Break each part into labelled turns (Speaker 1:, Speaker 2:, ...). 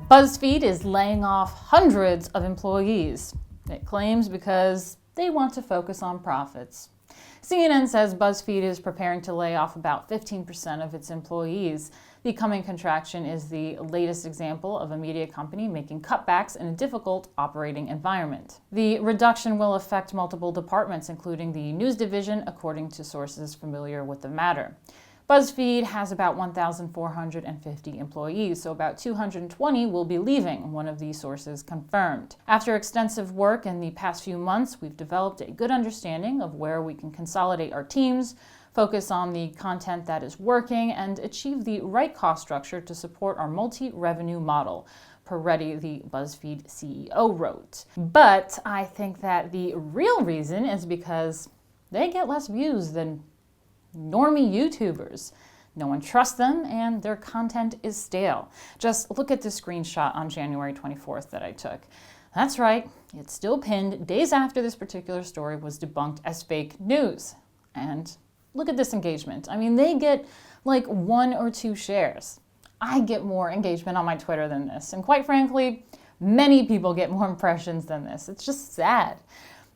Speaker 1: BuzzFeed is laying off hundreds of employees, it claims, because they want to focus on profits. CNN says BuzzFeed is preparing to lay off about 15% of its employees. The coming contraction is the latest example of a media company making cutbacks in a difficult operating environment. The reduction will affect multiple departments, including the news division, according to sources familiar with the matter. BuzzFeed has about 1,450 employees, so about 220 will be leaving, one of these sources confirmed. After extensive work in the past few months, we've developed a good understanding of where we can consolidate our teams, focus on the content that is working, and achieve the right cost structure to support our multi-revenue model, Peretti, the BuzzFeed CEO, wrote. But I think that the real reason is because they get less views than normie YouTubers. No one trusts them, and their content is stale. Just look at this screenshot on January 24th that I took. That's right, it's still pinned days after this particular story was debunked as fake news. And look at this engagement. I mean, they get like 1 or 2 shares. I get more engagement on my Twitter than this, and quite frankly, many people get more impressions than this. It's just sad.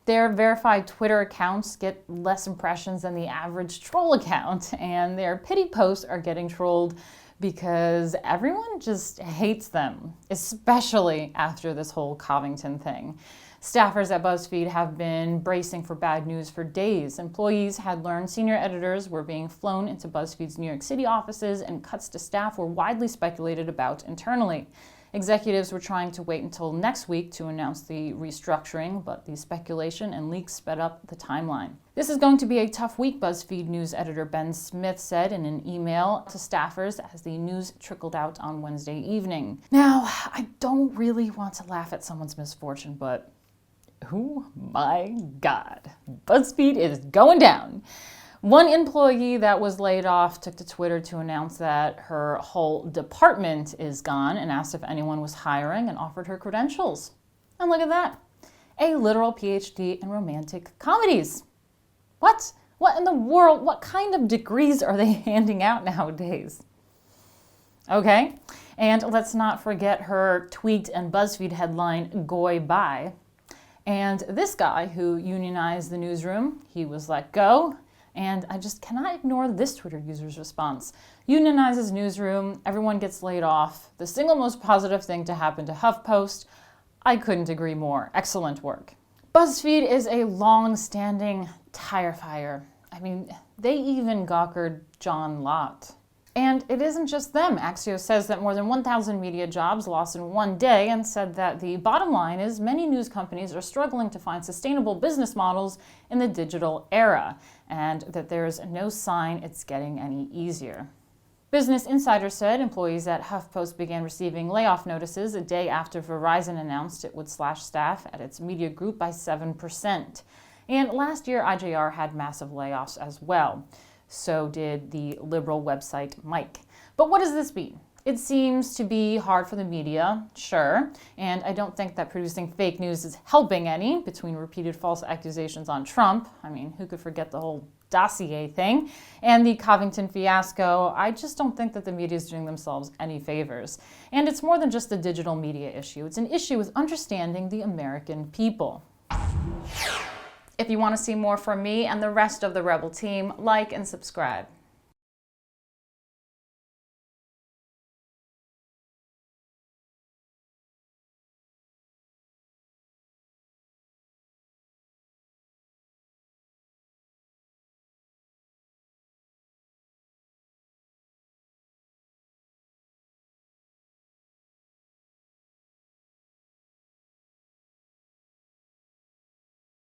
Speaker 1: Their verified Twitter accounts get less impressions than the average troll account, and their pity posts are getting trolled because everyone just hates them, especially after this whole Covington thing. Staffers at BuzzFeed have been bracing for bad news for days. Employees had learned senior editors were being flown into BuzzFeed's New York City offices, and cuts to staff were widely speculated about internally. Executives were trying to wait until next week to announce the restructuring, but the speculation and leaks sped up the timeline. This is going to be a tough week, BuzzFeed news editor Ben Smith said in an email to staffers as the news trickled out on Wednesday evening. Now, I don't really want to laugh at someone's misfortune, but oh my God, BuzzFeed is going down. One employee that was laid off took to Twitter to announce that her whole department is gone and asked if anyone was hiring and offered her credentials. And look at that, a literal PhD in romantic comedies. What? What in the world? What kind of degrees are they handing out nowadays? Okay, and let's not forget her tweet and BuzzFeed headline, "Goy bye." And this guy who unionized the newsroom, he was let go. And I just cannot ignore this Twitter user's response. Unionizes newsroom, everyone gets laid off. The single most positive thing to happen to HuffPost. I couldn't agree more. Excellent work. BuzzFeed is a long-standing tire fire. I mean, they even gawkered John Lott. And it isn't just them. Axios says that more than 1,000 media jobs lost in one day, and said that the bottom line is many news companies are struggling to find sustainable business models in the digital era, and that there's no sign it's getting any easier. Business Insider said employees at HuffPost began receiving layoff notices a day after Verizon announced it would slash staff at its media group by 7%. And last year, IJR had massive layoffs as well. So did the liberal website Mike. But what does this mean? It seems to be hard for the media, sure, and I don't think that producing fake news is helping any between repeated false accusations on Trump. I mean, who could forget the whole dossier thing? And the Covington fiasco. I just don't think that the media is doing themselves any favors. And it's more than just a digital media issue. It's an issue with understanding the American people. If you want to see more from me and the rest of the Rebel team, like and subscribe.